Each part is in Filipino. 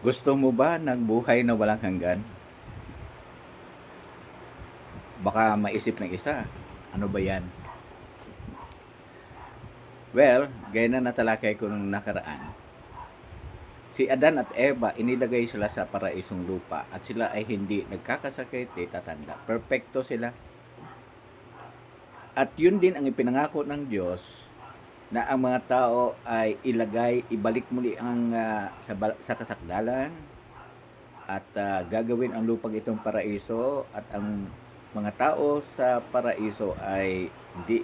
Gusto mo ba ng buhay na walang hanggan? Baka maisip ng isa, ano ba yan? Well, gaya na natalakay ko nung nakaraan, si Adan at Eva, inilagay sila sa paraisong lupa at sila ay hindi nagkakasakit, di tatanda. Perfecto sila. At yun din ang ipinangako ng Diyos na ang mga tao ay ibalik muli ang sa kasakdalan at gagawin ang lupang itong paraiso at ang mga tao sa paraiso ay hindi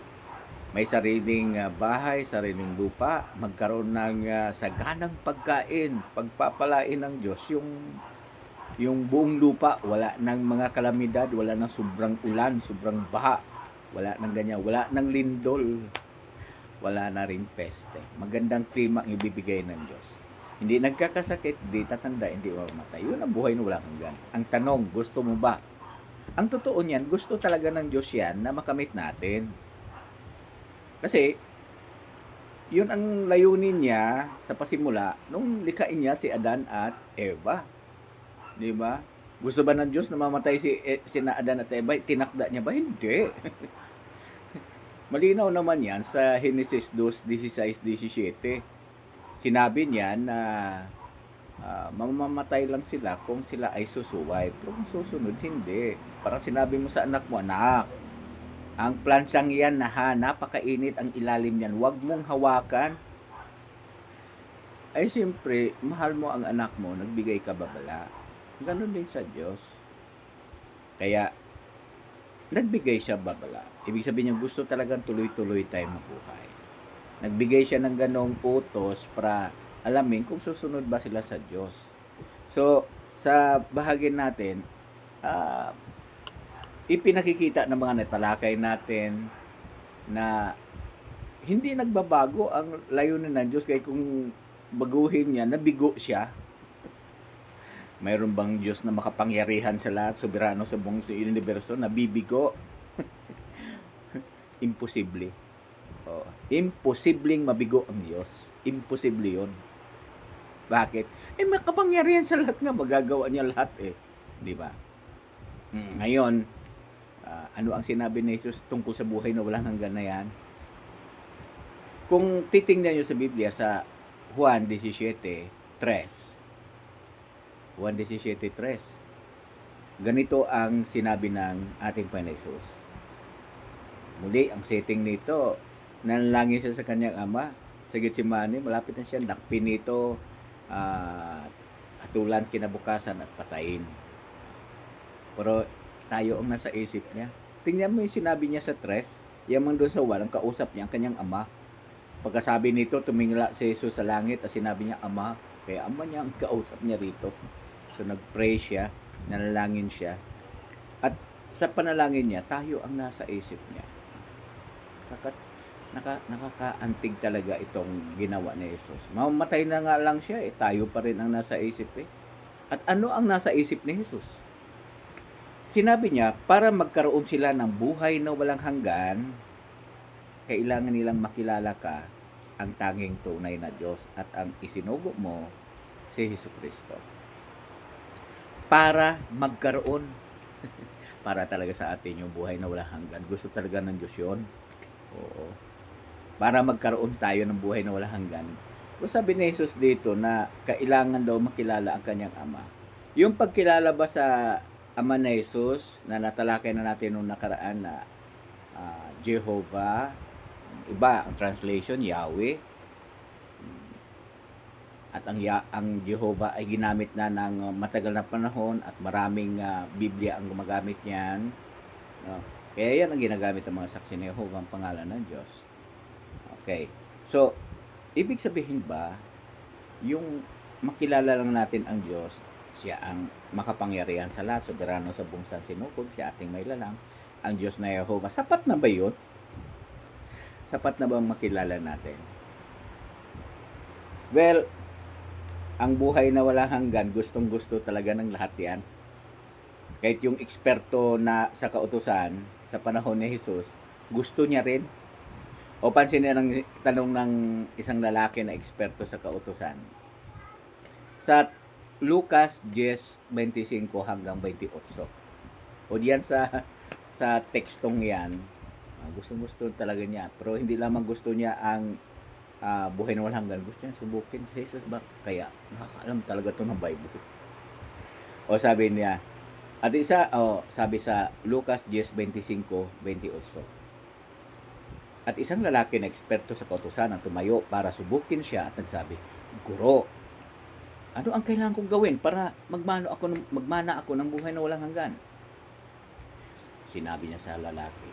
may sariling bahay, sariling lupa, magkaroon ng saganang pagkain, pagpapalain ng Diyos yung buong lupa, wala nang mga kalamidad, wala nang sobrang ulan, sobrang baha, wala nang ganyan, wala nang lindol, wala na ring peste. Magandang klima ang ibibigay ng Diyos. Hindi nagkakasakit, hindi tatanda, hindi mamamatay. Yun ang buhay na walang hanggan. Ang tanong, gusto mo ba? Ang totoo niyan, gusto talaga ng Diyos yan na makamit natin. Kasi, yun ang layunin niya sa pasimula nung likhain niya si Adan at Eva. Di ba? Gusto ba ng Diyos na mamatay si Adan at Eva? Tinakda niya ba? Hindi. Malinaw naman yan sa Genesis 2:16-17. Sinabi niya na mamamatay lang sila kung sila ay susuway. Pero kung susunod, hindi. Parang sinabi mo sa anak mo, anak, ang plansyang yan napakainit ang ilalim niyan. Huwag mong hawakan. Ay siyempre, mahal mo ang anak mo, nagbigay ka babala. Ganon din sa Diyos. Kaya, nagbigay siya babala. Ibig sabihin niya, gusto talagang tuloy-tuloy tayo mabuhay. Nagbigay siya ng ganong utos para alamin kung susunod ba sila sa Diyos. So, sa bahagi natin, ipinakikita ng mga natalakay natin na hindi nagbabago ang layunin ng Diyos. Kaya kung baguhin niya, nabigo siya. Mayroon bang Diyos na makapangyarihan sa lahat, soberano sa buong universo, nabibigo? Imposible. Oh, imposibleng mabigo ang Diyos. Imposible yun. Bakit? Makapangyarihan sa lahat nga, magagawa niya lahat eh. Di ba? Ngayon, ano ang sinabi ni Jesus tungkol sa buhay na walang hanggan na yan? Kung titingnan nyo sa Biblia sa Juan 17:3, Juan 17:3, ganito ang sinabi ng ating Panginoon Jesus. Muli, ang setting nito, nanalangin siya sa kanyang ama sa Getsemani, malapit na siya, nakpinito, atulan kinabukasan at patayin. Pero tayo ang nasa isip niya. Tingnan mo yung sinabi niya sa 3, yamang doon sa 1, ang kausap niya, ang kanyang ama. Pagkasabi nito, tumingala si Jesus sa langit at sinabi niya, Ama. Kaya ama niya ang kausap niya rito. So nag-pray siya, nanalangin siya. At sa panalangin niya, tayo ang nasa isip niya. Nakakaantig talaga itong ginawa ni Jesus. Mamamatay na nga lang siya, tayo pa rin ang nasa isip eh. At ano ang nasa isip ni Jesus? Sinabi niya, para magkaroon sila ng buhay na walang hanggan, kailangan nilang makilala ka, ang tanging tunay na Diyos, at ang isinugo mo, si Jesucristo. Para magkaroon, para talaga sa atin yung buhay na walang hanggan. Gusto talaga ng Diyos yun. Oo. Para magkaroon tayo ng buhay na walang hanggan. So sabi ni Jesus dito na kailangan daw makilala ang kanyang ama. Yung pagkilala ba sa ama na Jesus, na natalakay na natin nung nakaraan na Jehovah, iba ang translation, Yahweh. At ang Jehovah ay ginamit na ng matagal na panahon at maraming Biblia ang gumagamit niyan. No? Kaya yan ang ginagamit ng mga saksi ni Jehovah, ang pangalan ng Diyos. Okay. So, ibig sabihin ba, yung makilala lang natin ang Diyos, siya ang makapangyarihan sa lahat, soberano sa buong sansinukob, siya ating may lalang, ang Diyos na Jehovah. Sapat na ba yun? Sapat na bang makilala natin? Well, ang buhay na walang hanggan, gustong-gusto talaga ng lahat yan. Kahit yung eksperto na sa kautusan, sa panahon ni Jesus, gusto niya rin. O pansin niya ng tanong ng isang lalaki na eksperto sa kautusan. Sa Lucas 10:25 hanggang 28. O diyan sa tekstong 'yan, gustong-gusto talaga niya. Pero hindi lamang gusto niya ang buhay na walang hanggan. Gusto niya subukin si Jesus ba? Kaya nakakaalam talaga 'to ng Bible. O sabi niya, at isa, sabi sa Lucas 10:25-28. At isang lalaki na eksperto sa kautusan ang tumayo para subukin siya at nagsabi, Guro, ano ang kailangan kong gawin para magmana ako ng buhay na walang hanggan? Sinabi niya sa lalaki.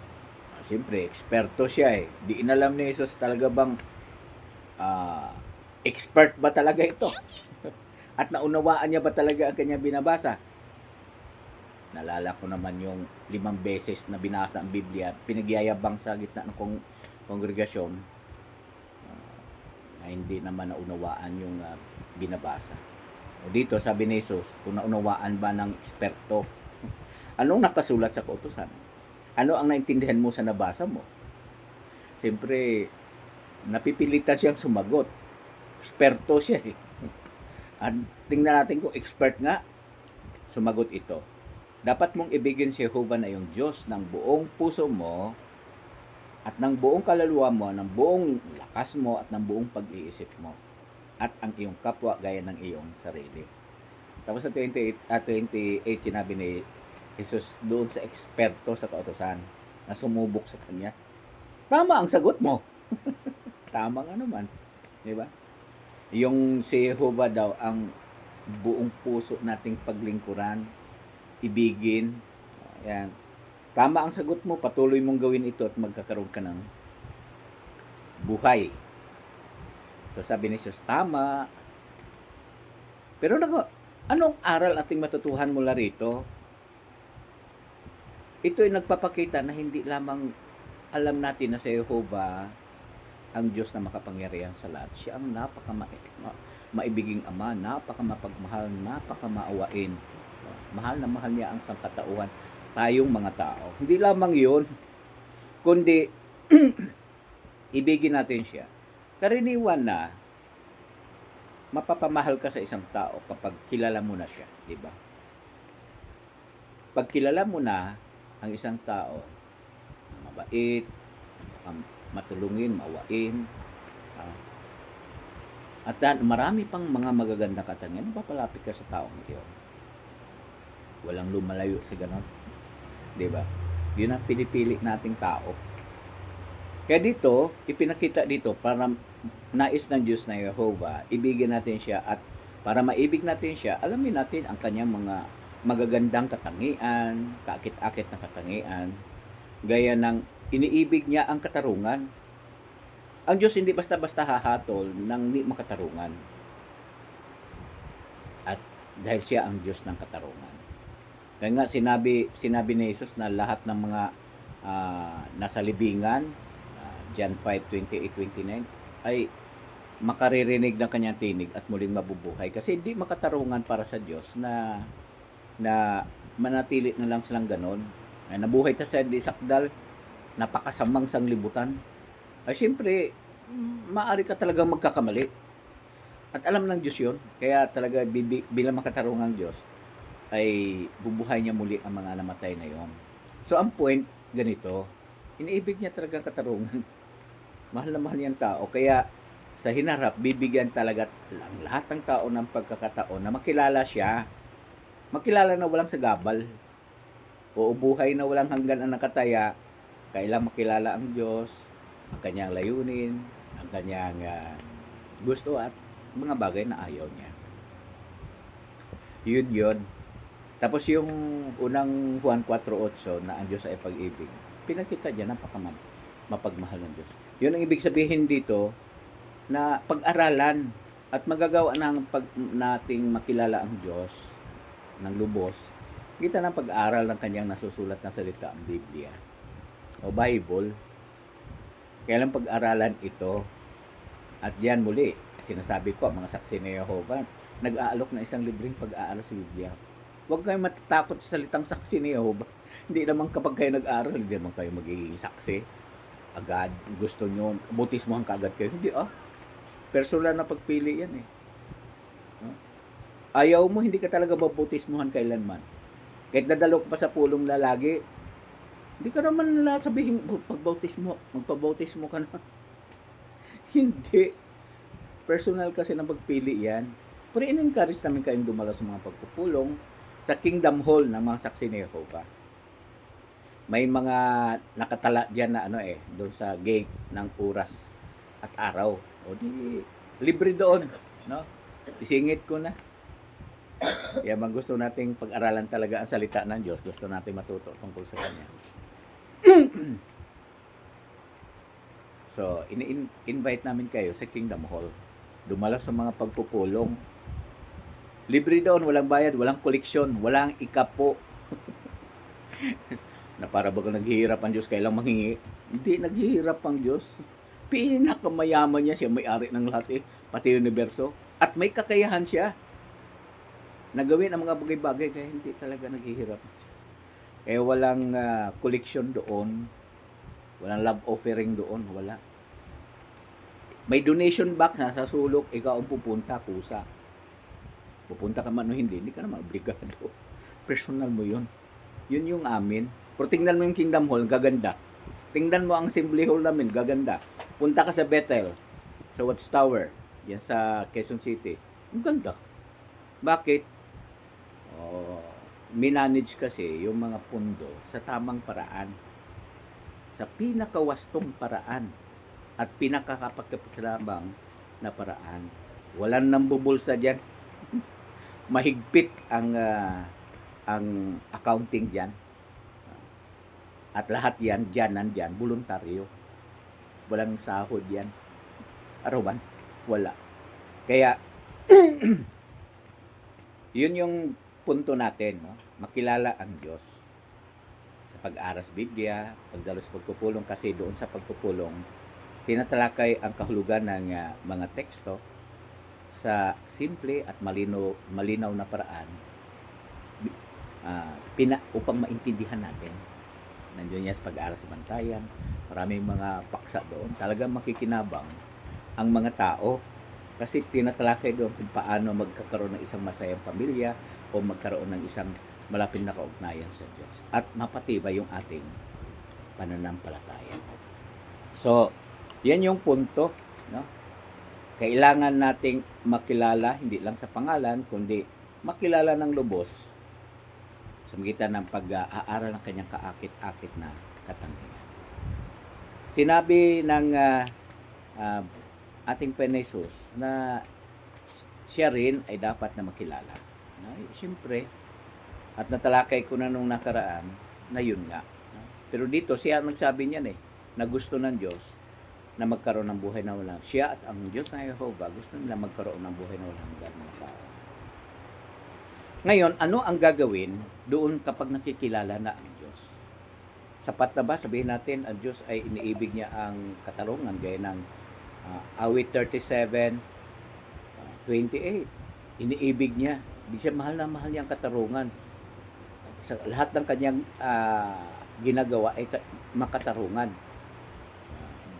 Siyempre, eksperto siya eh. Di inalam ni Jesus talaga bang expert ba talaga ito? At naunawaan niya ba talaga ang kanya binabasa? Nalala ko naman yung 5 beses na binasa ang Biblia, pinagyayabang sa gitna ng kongregasyon, na hindi naman naunawaan yung binabasa. O dito, sabi ni Jesus, kung naunawaan ba ng eksperto, anong nakasulat sa kautusan? Ano ang naintindihan mo sa nabasa mo? Siyempre, napipilitan siyang sumagot. Eksperto siya eh. At tingnan natin kung expert nga, sumagot ito. Dapat mong ibigin si Jehovah na iyong Diyos ng buong puso mo at ng buong kaluluwa mo, ng buong lakas mo at ng buong pag-iisip mo at ang iyong kapwa gaya ng iyong sarili. Tapos sa 28 sinabi ni Jesus doon sa eksperto sa kautusan na sumubok sa kanya, tama ang sagot mo. Tama nga naman. Di ba? Yung si Jehovah daw ang buong puso nating paglingkuran, ibigin. Ayan. Tama ang sagot mo, patuloy mong gawin ito at magkakaroon ka ng buhay. So sabi ni Jesus, tama. Pero anong aral ating matutuhan mula rito? Ito ay nagpapakita na hindi lamang alam natin na si Jehovah ang Diyos na makapangyarihan sa lahat. Siya ang maibiging Ama, napakamapagmahal, napakamaawain. Mahal na mahal niya ang sangkatauhan, tayong mga tao. Hindi lamang yun, kundi ibigin natin siya. Karaniwan na mapapamahal ka sa isang tao kapag kilala mo na siya, di ba? Pag kilala mo na ang isang tao, mabait, matulungin, mawain, at marami pang mga magaganda katangian, papalapit ka sa taong iyon. Walang lumalayo sa ganon. Diba? Yun ang pinipili nating tao. Kaya dito, ipinakita dito para nais ng Diyos na Jehovah, ibigin natin siya at para maibig natin siya, alamin natin ang kanyang mga magagandang katangian, kaakit-akit na katangian, gaya ng iniibig niya ang katarungan. Ang Diyos hindi basta-basta hahatol ng hindi makatarungan. At dahil siya ang Diyos ng katarungan. Kaya nga sinabi ni Jesus na lahat ng mga nasa libingan, John 5:28-29, ay makaririnig ng kanyang tinig at muling mabubuhay. Kasi hindi makatarungan para sa Diyos na manatili na lang silang ganon. Ay, nabuhay ta sa di sakdal, napakasamang sanglibutan. Ay siyempre, maaari ka talagang magkakamali. At alam ng Diyos yun. Kaya talaga bilang makatarungang Diyos, ay bubuhay niya muli ang mga namatay na yon. So ang point, ganito, iniibig niya talagang katarungan. Mahal na mahal niyang tao. Kaya sa hinarap, bibigyan talaga ang lahat ng tao ng pagkakataon na makilala siya. Makilala na walang sagabal. O buhay na walang hanggan ang nakataya. Kailang makilala ang Diyos, ang kanyang layunin, ang kanyang gusto at mga bagay na ayaw niya. Yun. Tapos yung unang Juan 4:8 na ang Diyos ay pag-ibig, pinakita diyan mapagmahal ng Diyos. Yun ang ibig sabihin dito na pag-aralan at magagawa nating makilala ang Diyos ng lubos, kita ng pag-aral ng kanyang nasusulat na salita, ang Biblia o Bible. Kailan pag-aralan ito? At diyan muli, sinasabi ko, ang mga saksi ni Jehovah, nag-aalok na isang libreng pag-aaral sa Biblia. Huwag kayong matatakot sa salitang saksi ni Jehovah. Hindi naman kapag kayo nag-aaral, hindi naman kayo magiging saksi. Agad, gusto nyo, butismohan kaagad kayo. Hindi Personal na pagpili yan eh. Ayaw mo, hindi ka talaga babautismuhan kailanman. Kahit dadalo ka pa sa pulong lalagi, hindi ka naman sabihin, magpabautismo ka na. Hindi. Personal kasi na magpili yan. Pero in-encourage namin kayong dumalo sa mga pagpupulong sa Kingdom Hall ng mga saksi ni Jehovah. May mga nakatala dyan na doon sa gate ng oras at araw. O di, libre doon. No? Isingit ko na. Kaya gusto nating pag-aralan talaga ang salita ng Diyos. Gusto nating matuto tungkol sa Kanya. So, invite namin kayo sa Kingdom Hall. Dumalo sa mga pagpupulong. Libre doon, walang bayad, walang koleksyon, walang ikapo. Na para baga naghihirap ang Diyos, kailang manghingi. Hindi, naghihirap ang Diyos. Pinakamayaman niya, siya may-ari ng lahat pati universo. At may kakayahan siya na gawin ang mga bagay-bagay, kaya hindi talaga naghihirap ang Diyos. Kaya walang koleksyon doon, walang love offering doon, wala. May donation box na sa sulok, ikaw ang pupunta, kusa. Pupunta ka man o hindi ka naman obligado. Personal mo yun. Yun yung amin. Pero tingnan mo yung Kingdom Hall, gaganda. Tingnan mo ang Assembly Hall namin, gaganda. Punta ka sa Bethel, sa Watchtower, yan sa Quezon City. Ang ganda. Bakit? Minanage kasi yung mga pundo sa tamang paraan. Sa pinakawastong paraan at pinakakapagkapagkalabang na paraan. Walang nambubulsa dyan. Mahigpit ang accounting dyan. At lahat yan, nandyan, voluntaryo. Walang sahod yan. Arawan, wala. Kaya, yun yung punto natin, no? Makilala ang Diyos. Sa pag-aras Biblia, pagdalo sa pagpupulong, kasi doon sa pagpupulong, tinatalakay ang kahulugan ng mga teksto sa simple at malinaw na paraan upang maintindihan natin. Nandiyon niya sa pag-aaral sa bantayan, maraming mga paksa doon, talagang makikinabang ang mga tao kasi tinatalakay doon kung paano magkakaroon ng isang masayang pamilya o magkaroon ng isang malapit na kaugnayan sa Diyos at mapatibay yung ating pananampalataya. So, yan yung punto, no? Kailangan nating makilala, hindi lang sa pangalan, kundi makilala ng lubos sa magitan ng pag-aaral ng kanyang kaakit-akit na katangian. Sinabi ng ating Penesus na siya rin ay dapat na makilala. Siyempre, at natalakay ko na nung nakaraan na yun nga. Pero dito, siya nagsabi niyan na gusto ng Diyos na magkaroon ng buhay na walang. Siya at ang Diyos na Jehovah gusto nila magkaroon ng buhay na walang hanggan mga tao. Ngayon, ano ang gagawin doon kapag nakikilala na ang Diyos? Sapat na ba sabihin natin ang Diyos ay iniibig niya ang katarungan gaya ng awit 37:28. Iniibig niya. Ibig siya mahal niya ang katarungan. Sa lahat ng kanyang ginagawa ay makatarungan.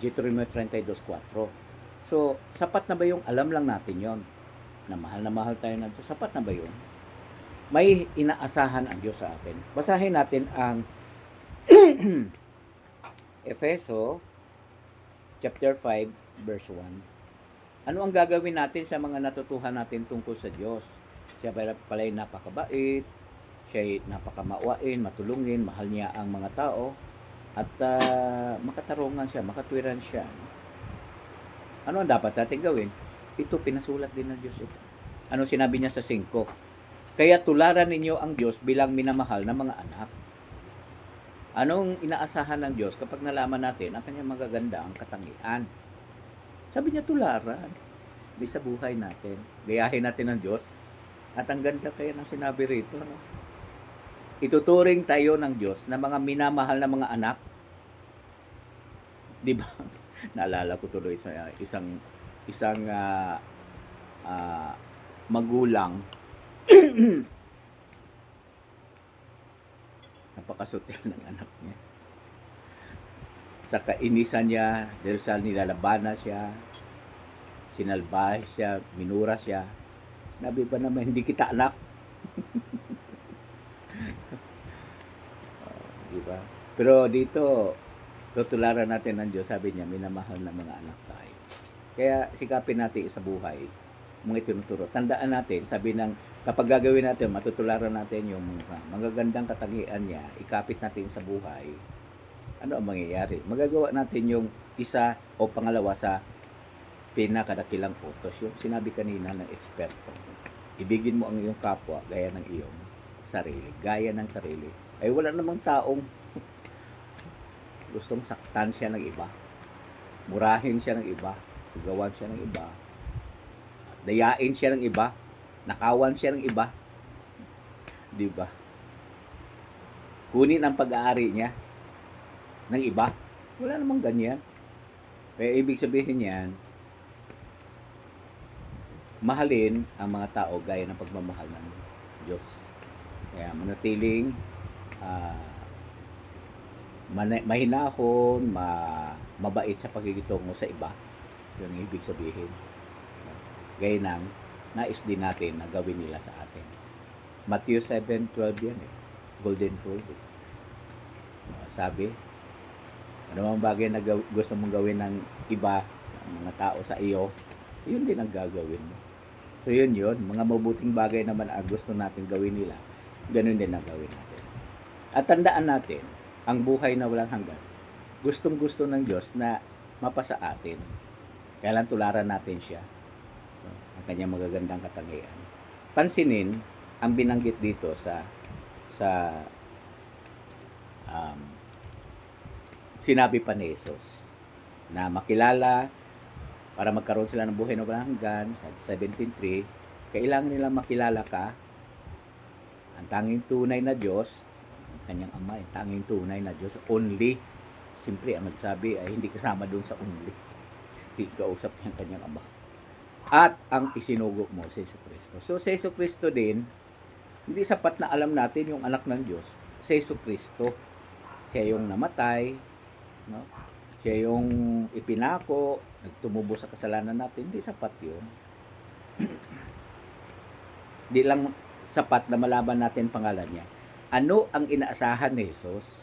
Deuteronomy 32:4. So, sapat na ba yung alam lang natin yon na mahal tayo ng Diyos? Sapat na ba yun? May inaasahan ang Diyos sa atin. Basahin natin ang Efeso chapter 5 verse 1. Ano ang gagawin natin sa mga natutuhan natin tungkol sa Diyos? Siya pala'y napakabait, siya ay napakamawain, matulungin, mahal niya ang mga tao, at makatarungan siya, makatwiran siya. Ano ang dapat natin gawin? Ito, pinasulat din ng Diyos ito. Ano sinabi niya sa 5? Kaya tularan ninyo ang Diyos bilang minamahal na mga anak. Anong inaasahan ng Diyos kapag nalaman natin ang kanyang magaganda ang katangian? Sabi niya, tularan. Di sa buhay natin. Gayahin natin ang Diyos. At ang ganda kaya ng sinabi rito, no? Ituturing tayo ng Diyos na mga minamahal na mga anak. Di ba? Naalala ko tuloy sa isang magulang. Napakasutil ng anak niya. Sa kainisan niya, dahil sa nilalabanan siya, sinalbahe siya, minura siya, Nabi ba naman, hindi kita anak? Di ba? Pero dito, tutularan natin ng Diyos, sabi niya, minamahal na mga anak tayo. Kaya sikapin natin sa buhay, mga itinuturo. Tandaan natin, sabi ng, kapag gagawin natin, matutularan natin yung mga magagandang katangian niya, ikapit natin sa buhay, ano ang mangyayari? Magagawa natin yung isa o pangalawa sa pinakadakilang utos. Yung sinabi kanina ng eksperto. Ibigin mo ang iyong kapwa gaya ng iyong sarili. Gaya ng sarili. Ay wala namang taong gustong saktan siya ng iba. Murahin siya ng iba. Sigawan siya ng iba. Dayain siya ng iba. Nakawan siya ng iba. Di ba? Kunin ang pag-aari niya ng iba. Wala namang ganyan. Kaya ibig sabihin yan, mahalin ang mga tao gaya ng pagmamahal ng Diyos. Kaya manatiling mahinahon, mabait sa pakikitungo sa iba. Yun ang ibig sabihin. Gaya ng nais din natin na gawin nila sa atin. Matthew 7:12 yan eh. Golden rule. Sabi, ano mang bagay na gusto mong gawin ng iba, ng mga tao sa iyo, yun din ang gagawin mo. So yun, mga mabuting bagay naman ang gusto natin gawin nila, ganun din ang gawin natin. At tandaan natin, ang buhay na walang hanggan, gustong-gusto ng Diyos na mapasa atin. Kailan tularan natin siya, ang kanyang magagandang katangian. Pansinin ang binanggit dito sa sinabi pa ni Jesus na makilala para magkaroon sila ng buhay na walang hanggan. Sa 17:3, kailangan nilang makilala ka, ang tanging tunay na Diyos, ang kanyang Ama, ang tanging tunay na Diyos, only. Siyempre, ang nagsabi ay hindi kasama doon sa only. Hindi kausap niya ang kanyang Ama. At ang isinugo mo, si Jesucristo. So, si Jesucristo din, hindi sapat na alam natin yung anak ng Diyos, si Jesucristo. Siya yung namatay, no? Siya yung ipinako, nagtumubo sa kasalanan natin, hindi sapat yun. Hindi lang sapat na malaman natin pangalan niya. Ano ang inaasahan ni Jesus?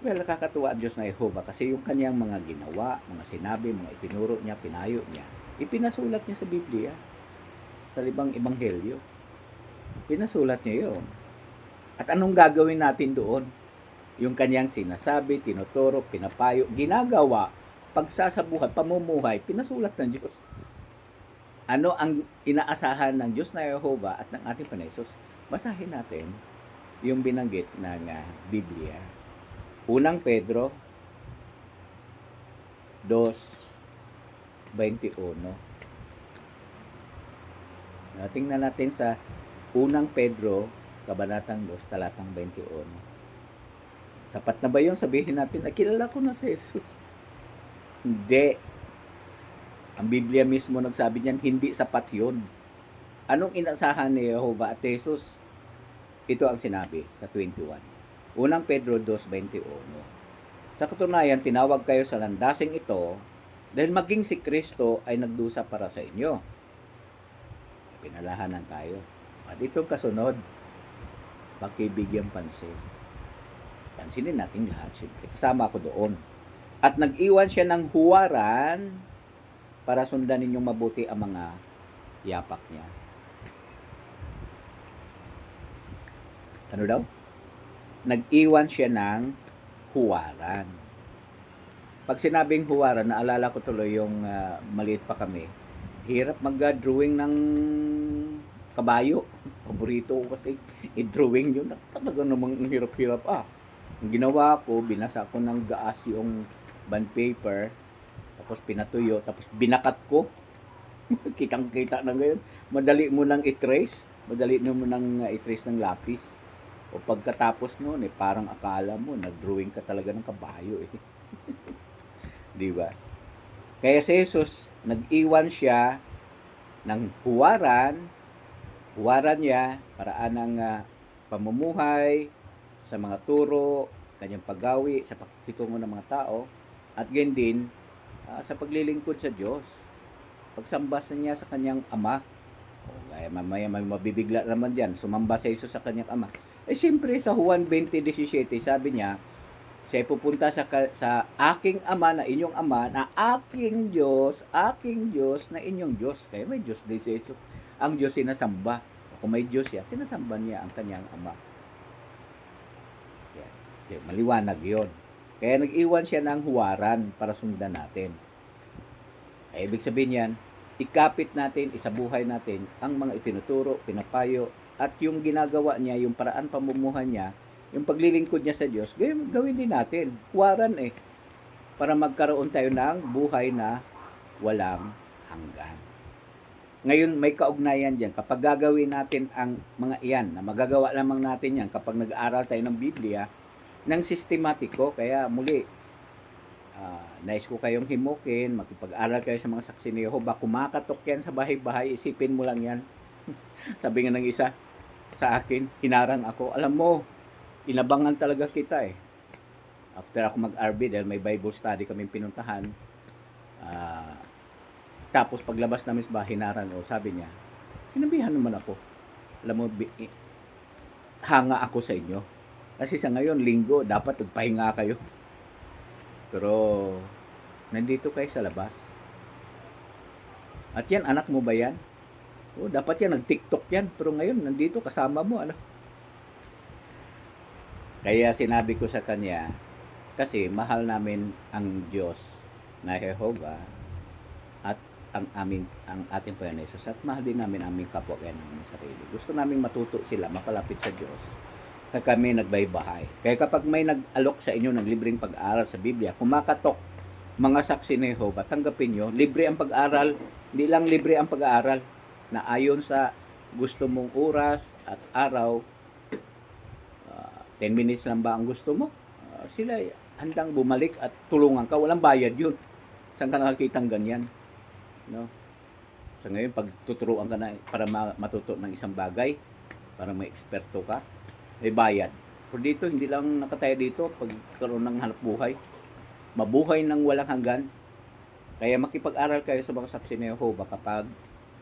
Well, nakakatuwa ang Diyos na Jehovah kasi yung kanyang mga ginawa, mga sinabi, mga itinuro niya, pinayo niya, ipinasulat niya sa Biblia, sa libang ebanghelyo. Pinasulat niya yun. At anong gagawin natin doon? Yung kanyang sinasabi, tinuturo, pinapayo, ginagawa, pagsasabuhay, pamumuhay, pinasulat ng Diyos. Ano ang inaasahan ng Diyos na Jehovah at ng ating Panginoon? Basahin natin yung binanggit ng Biblia. Unang Pedro 2:21. Tingnan natin sa Unang Pedro, Kabanatang 2, Talatang 21. Sapat na ba yun? Sabihin natin, kilala ko na si Jesus. Hindi. Ang Biblia mismo nagsabi niyan, hindi sapat yun. Anong inasahan ni Jehovah at Jesus? Ito ang sinabi sa 21. Unang Pedro 2:21. Sa katunayan, tinawag kayo sa landasing ito dahil maging si Kristo ay nagdusa para sa inyo. Pinalahanan tayo. At itong kasunod, pakibigyan pansin. Pansinin natin lahat, siyempre. Kasama ako doon. At nag-iwan siya ng huwaran para sundan ninyong mabuti ang mga yapak niya. Ano daw? Nag-iwan siya ng huwaran. Pag sinabing huwaran, naalala ko tuloy yung maliit pa kami. Hirap mag-drawing ng kabayo. Paborito ko kasi i-drawing yun. Talaga namang hirap-hirap. Ang ginawa ko, binasa ko ng gaas yung bond paper, tapos pinatuyo, tapos binakat ko. Kitang-kita na ngayon. Madali mo nang i-trace. Madali mo nang i-trace ng lapis. O pagkatapos noon, parang akala mo, nag-drawing ka talaga ng kabayo eh. Di ba? Kaya si Jesus, nag-iwan siya ng huwaran niya, paraan ng pamumuhay, sa mga turo, kanyang paggawi, sa pakikitungo ng mga tao, at gayon din sa paglilingkod sa Diyos. Pagsamba niya sa kanyang Ama, mamaya may mabibigla naman diyan, sumamba si Jesus sa kanyang ama. Siyempre sa Juan 20:17 sabi niya, siya ay pupunta sa aking ama na inyong ama, na aking Diyos na inyong Diyos. Kaya may Diyos din si Jesus. Ang Diyos sinasamba. Kung may Diyos siya, sinasamba niya ang kanyang ama. Yan. Maliwanag yon. Kaya nag-iwan siya ng huwaran para sundan natin. Ay, ibig sabihin yan, ikapit natin, isabuhay natin ang mga itinuturo, pinapayo, at yung ginagawa niya, yung paraan pamumuhay niya, yung paglilingkod niya sa Diyos, gawin din natin. Huwaran para magkaroon tayo ng buhay na walang hanggan. Ngayon, may kaugnayan dyan. Kapag gagawin natin ang mga iyan, na magagawa lamang natin yan kapag nag-aaral tayo ng Biblia, ng sistematiko, kaya muli, nais ko kayong himukin, makipag-aral kayo sa mga saksi ni Jehovah, kumakatok yan sa bahay-bahay, isipin mo lang yan. Sabi nga ng isa sa akin, hinarang ako, alam mo, inabangan talaga kita After ako mag-RB, dahil may Bible study kaming pinuntahan, tapos paglabas namin sa bahay, hinarang ako, sabi niya, sinabihan naman ako, alam mo, hanga ako sa inyo. Kasi sa ngayon, linggo, dapat magpahinga kayo. Pero, nandito kayo sa labas. At yan, anak mo ba yan? Dapat yan, nag-TikTok yan. Pero ngayon, nandito, kasama mo, Kaya sinabi ko sa kanya, kasi mahal namin ang Diyos na Jehovah at ang ating Panginoon Jesus, at mahal din namin aming kapwa kaya namin sarili. Gusto namin matuto sila, mapalapit sa Diyos. Kaya kami nagbaybahay. Kaya kapag may nag-alok sa inyo ng libreng pag-aaral sa Biblia, kumakatok mga saksi ni Jehovah, tanggapin nyo, libre ang pag-aaral, hindi lang libre ang pag-aaral, na ayon sa gusto mong oras at araw, 10 minutes lang ba ang gusto mo? Sila handang bumalik at tulungan ka. Walang bayad yun. Saan ka nakakitang ganyan? No? So ngayon, pag tuturuan ka na para matuto ng isang bagay, para may eksperto ka, may bayad. Pero dito, hindi lang nakatayo dito pagkaroon ng hanap buhay. Mabuhay ng walang hanggan. Kaya makipag-aral kayo sa mga saksi ni Jehovah kapag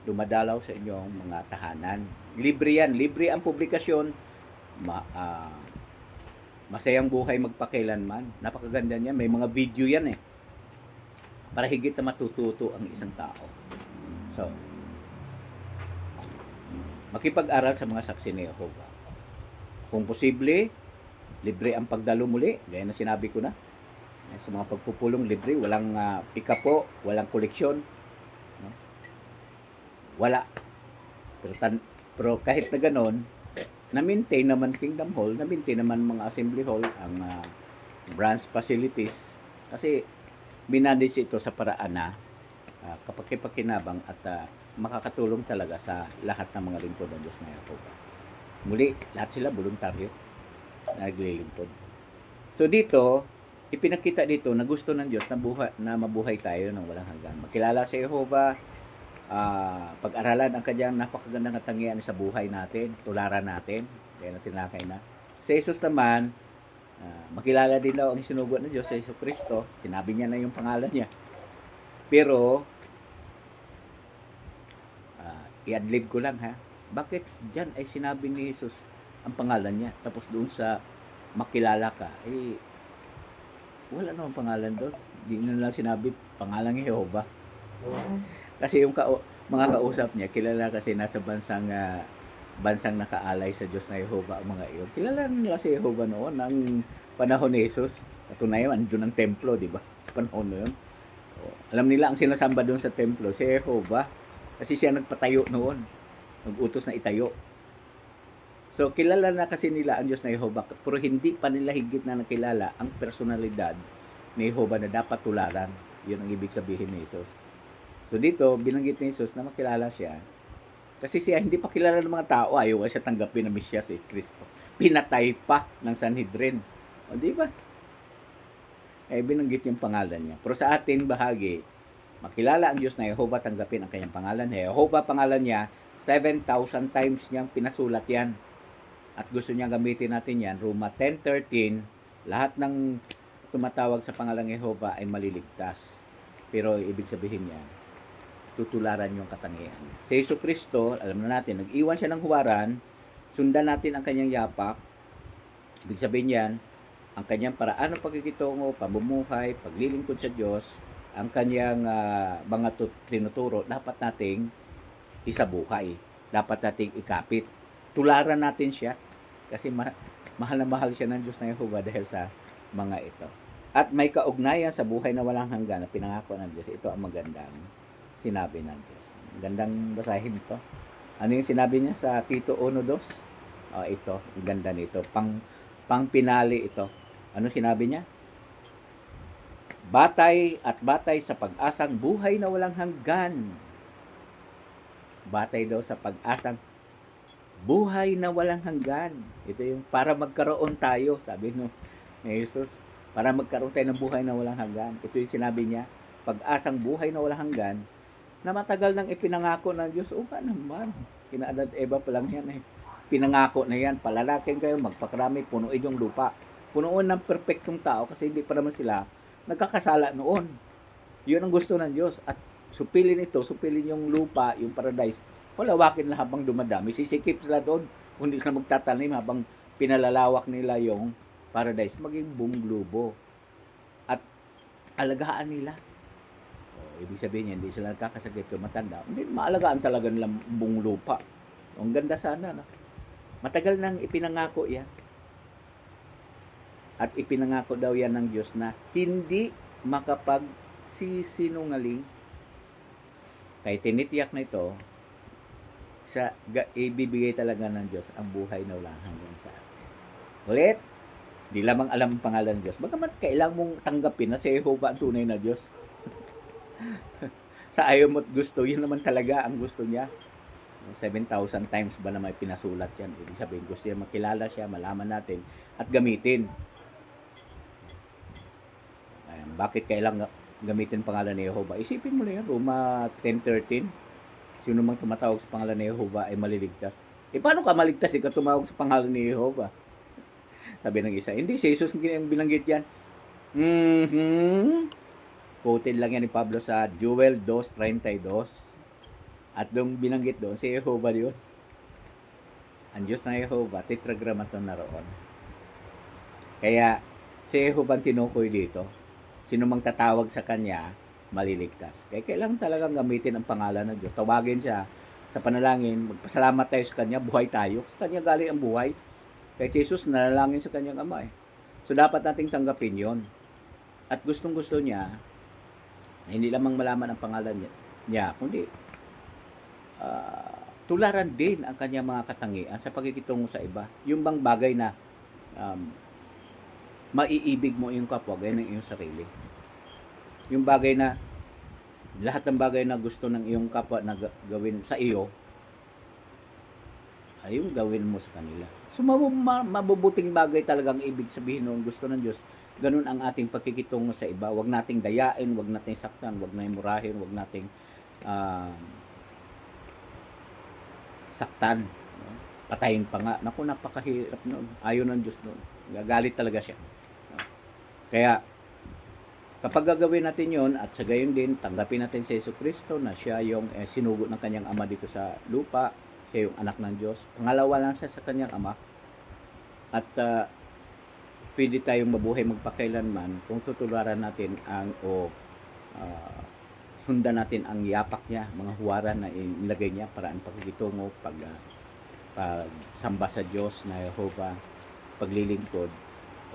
dumadalaw sa inyong mga tahanan. Libre yan. Libre ang publikasyon. Masayang buhay magpakailanman. Napakaganda niya. May mga video yan para higit na matututo ang isang tao. So, makipag-aral sa mga saksi ni Jehovah. Kung posible, libre ang pagdalo muli. Gaya na sinabi ko na. Sa mga pagpupulong, libre. Walang pick-up, walang koleksyon. No? Wala. Pero kahit na ganon, na-maintain naman Kingdom Hall, na-maintain naman mga Assembly Hall, ang branch facilities. Kasi, binanage ito sa paraan na kapag-pakinabang at makakatulong talaga sa lahat ng mga lingkod ng Diyos na Jehovah. Muli, lahat sila voluntaryo na naglilingkod. So dito, ipinakita dito na gusto ng Diyos na mabuhay tayo ng walang hanggan. Makilala sa Jehovah, pag-aralan ang kanyang napakagandang katangian sa buhay natin, tularan natin, kaya na tinakay na. Sa Jesus naman, makilala din daw ang sinugo ng Diyos sa Jesu Kristo. Sinabi niya na yung pangalan niya. Pero, i-adlib ko lang bakit dyan ay sinabi ni Jesus ang pangalan niya, tapos doon sa makilala ka, wala namang pangalan doon. Hindi na lang sinabi pangalan ni Jehovah. Kasi yung mga kausap niya, kilala kasi nasa bansang nakaalay sa Diyos na Jehovah ang mga iyon. Kilala nila si Jehovah noon ng panahon ni Jesus. Katunayan, andun ang templo, di ba? Panahon na yun. Alam nila ang sinasamba doon sa templo, si Jehovah. Kasi siya nagpatayo noon. Nag-utos na itayo. So, kilala na kasi nila ang Diyos na Jehovah, pero hindi pa nila higit na nakilala ang personalidad ni Jehovah na dapat tularan. Yun ang ibig sabihin ni Jesus. So, dito, binanggit ni Jesus na makilala siya. Kasi siya hindi pa kilala ng mga tao, ayaw siya tanggapin na Mesyas si Kristo. Pinatay pa ng Sanhedrin. O, di ba? Binanggit yung pangalan niya. Pero sa atin bahagi, makilala ang Diyos na Jehovah, tanggapin ang kanyang pangalan. Jehovah pangalan niya, 7,000 times niyang pinasulat yan. At gusto niya gamitin natin yan. Roma 10:13, lahat ng tumatawag sa pangalang Jehovah ay maliligtas. Pero ibig sabihin niya, tutularan yung katangian. Si Yesu Kristo, alam na natin, nag-iwan siya ng huwaran, sundan natin ang kanyang yapak. Ibig sabihin yan, ang kanyang paraan ng pagkikitungo, pamumuhay, paglilingkod sa Diyos, ang kanyang mga tinuturo, dapat nating isabuhay. Dapat nating ikapit. Tularan natin siya kasi mahal na mahal siya ng Diyos na Jehovah dahil sa mga ito. At may kaugnayan sa buhay na walang hanggan na pinangako ng Diyos. Ito ang magandang sinabi ng Diyos. Gandang basahin ito. Ano yung sinabi niya sa Tito 1:2? Ito, ang ganda nito. Pang pinali ito. Ano sinabi niya? Batay sa pag-asang buhay na walang hanggan. Batay daw sa pag-asang buhay na walang hanggan. Ito yung para magkaroon tayo, sabi ni Jesus, para magkaroon tayo ng buhay na walang hanggan. Ito yung sinabi niya, pag-asang buhay na walang hanggan, na matagal nang ipinangako ng Diyos. O ka naman, kina Adan at Eva pa lang yan pinangako na yan, palalaking kayo, magpakarami, punuin yung lupa. Punuin ng perfectong tao kasi hindi pa naman sila nagkakasala noon. Yun ang gusto ng Diyos. At supilin yung lupa, yung paradise, palawakin na habang dumadami. Sisikip sila doon, kung hindi sila magtatanim habang pinalalawak nila yung paradise, maging buong globo. At alagaan nila. Ibig sabihin hindi sila nagkakasakit yung matanda. Hindi, maalagaan talaga nilang buong lupa. Ang ganda sana, no? Matagal nang ipinangako yan. At ipinangako daw yan ng Diyos na hindi makapagsisinungaling. Kaya tinitiyak na ito, ibibigay talaga ng Diyos ang buhay na walang hanggan sa atin. Ulit, di lamang alam ang pangalan ng Diyos. Bagamat kailangan mong tanggapin na si Jehovah ang tunay na Diyos. Sa ayaw mo't gusto, yun naman talaga ang gusto niya. 7,000 times ba na may pinasulat yan? Ibig sabihin, gusto niya makilala siya, malaman natin, at gamitin. Bakit kailangan gamitin pangalan ni Jehovah? Isipin mo na yan, Roma 10:13. Sino mang tumatawag sa pangalan ni Jehovah ay maliligtas. Paano ka maligtas? Ikaw tumawag sa pangalan ni Jehovah. Sabi ng isa, hindi, si Jesus ang binanggit yan. Quoted lang yan ni Pablo sa Joel 2:32. At doon binanggit doon, si Jehovah yun. Ang Diyos na Jehovah, tetragrammaton na roon. Kaya, si Jehovah tinukoy dito. Sino mang tatawag sa Kanya, maliligtas. Kaya kailangan talagang gamitin ang pangalan ng Diyos. Tawagin siya sa panalangin, magpasalamat tayo sa Kanya, buhay tayo. Sa Kanya galing ang buhay. Kaya Jesus, nalalangin sa Kanyang Ama. So, dapat nating tanggapin yon. At gustong-gusto niya, na hindi lamang malaman ang pangalan niya, kundi tularan din ang kanyang mga katangian sa pagkikitungo sa iba. Yung bang bagay na maiibig mo yung kapwa, gaya ng iyong sarili. Yung bagay na, lahat ng bagay na gusto ng iyong kapwa na gawin sa iyo, ay yung gawin mo sa kanila. So, mabubuting bagay talagang ibig sabihin nung gusto ng Diyos. Ganun ang ating pagkikitungo sa iba. Huwag nating dayain, huwag nating saktan, huwag nating murahin, huwag nating saktan. Patayin pa nga. Naku, napakahirap noon. Ayaw ng Diyos noon. Gagalit talaga siya. Kaya, kapag gagawin natin yon at sa gayon din, tanggapin natin si Yesu Kristo na siya yung sinugo ng kanyang ama dito sa lupa, siya yung anak ng Diyos. Pangalawa lang siya sa kanyang ama. At pwede tayong mabuhay magpakailanman kung tutularan natin sundan natin ang yapak niya, mga huwaran na ilagay niya para ang pagkikitungo, pagsamba sa Diyos na Jehovah, paglilingkod,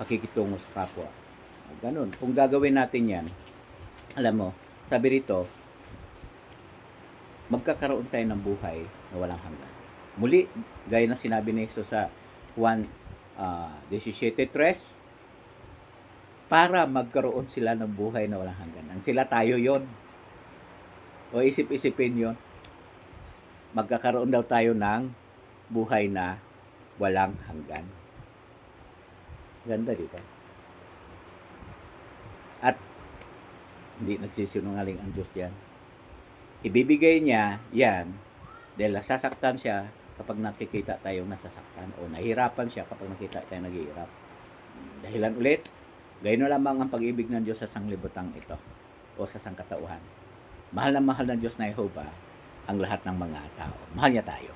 pagkikitungo sa kapwa. Ganun. Kung gagawin natin yan, alam mo, sabi rito, magkakaroon tayo ng buhay na walang hanggan. Muli, gaya na sinabi ni Jesus sa Juan 17:3, para magkaroon sila ng buhay na walang hanggan. Ang sila tayo yon. O isip-isipin yon. Magkakaroon daw tayo ng buhay na walang hanggan. Ganda dito. At hindi nagsisinungaling ang Diyos diyan. Ibibigay niya yan dahil nasasaktan siya kapag nakikita tayong nasasaktan o nahihirapan siya kapag nakita tayong naghihirap. Dahilan ulit, gayon na lamang ang pag-ibig ng Diyos sa sanglibutang ito o sa sangkatauhan. Mahal na Diyos na Jehovah ang lahat ng mga tao. Mahal niya tayo.